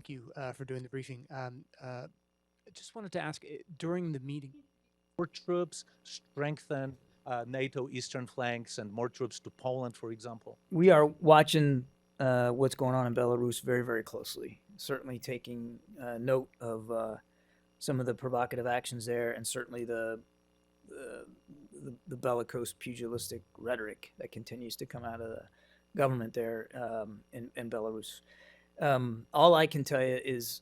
thank you for doing the briefing. I just wanted to ask, during the meeting, More troops, strengthen NATO eastern flanks, and more troops to Poland, for example? We are watching what's going on in Belarus very, very closely. Certainly taking note of some of the provocative actions there, and certainly the bellicose, pugilistic rhetoric that continues to come out of the government there in Belarus. All I can tell you is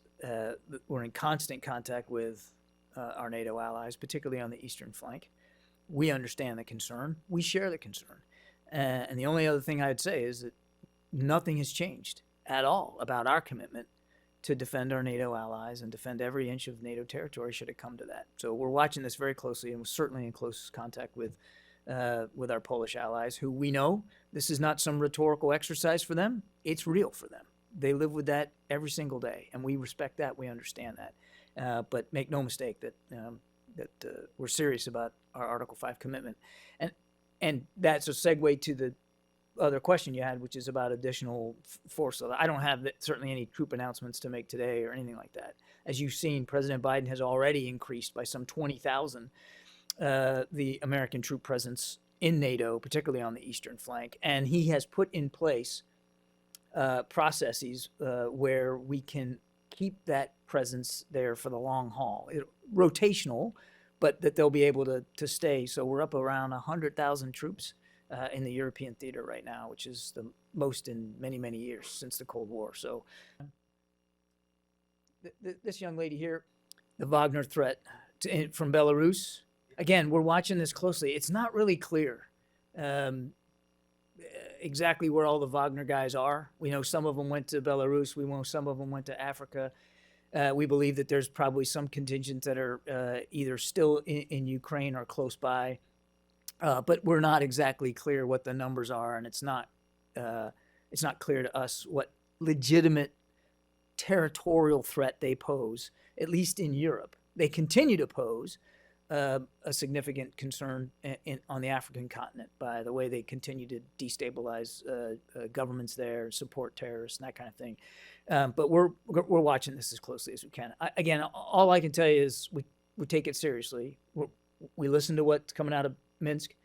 we're in constant contact with our NATO allies, particularly on the eastern flank. We understand the concern. We share the concern. And the only other thing I'd say is that nothing has changed at all about our commitment to defend our NATO allies and defend every inch of NATO territory should it come to that. So we're watching this very closely, and we're certainly in close contact with our Polish allies, who we know this is not some rhetorical exercise for them. It's real for them. They live with that every single day, and we respect that. We understand that. But make no mistake that we're serious about our Article 5 commitment. And that's a segue to the other question you had, which is about additional force. I don't have certainly any troop announcements to make today or anything like that. As you've seen, President Biden has already increased by some 20,000 the American troop presence in NATO, particularly on the eastern flank. And he has put in place processes where we can keep that presence there for the long haul. Rotational, but that they'll be able to stay. So we're up around 100,000 troops in the European theater right now, which is the most in many, many years since the Cold War. So this young lady here, the Wagner threat from Belarus, again, we're watching this closely. It's not really clear exactly where all the Wagner guys are. We know some of them went to Belarus. We know some of them went to Africa. We believe that there's probably some contingents that are either still in Ukraine or close by. But we're not exactly clear what the numbers are, and it's not clear to us what legitimate territorial threat they pose, at least in Europe. They continue to pose a significant concern on the African continent by the way they continue to destabilize governments there, support terrorists, and that kind of thing. But we're watching this as closely as we can. Again, all I can tell you is we take it seriously. We listen to what's coming out of Minsk.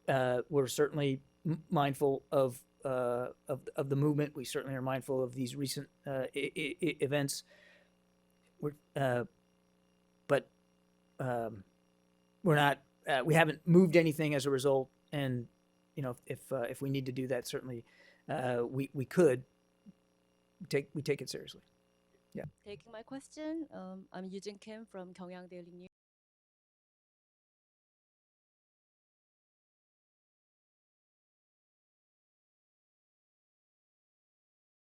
We're certainly mindful of the movement. We certainly are mindful of these recent events. But we're not. We haven't moved anything as a result. And if we need to do that, certainly we could. We take it seriously. Yeah. Taking my question, I'm Yujin Kim from Gyeongyang Daily News.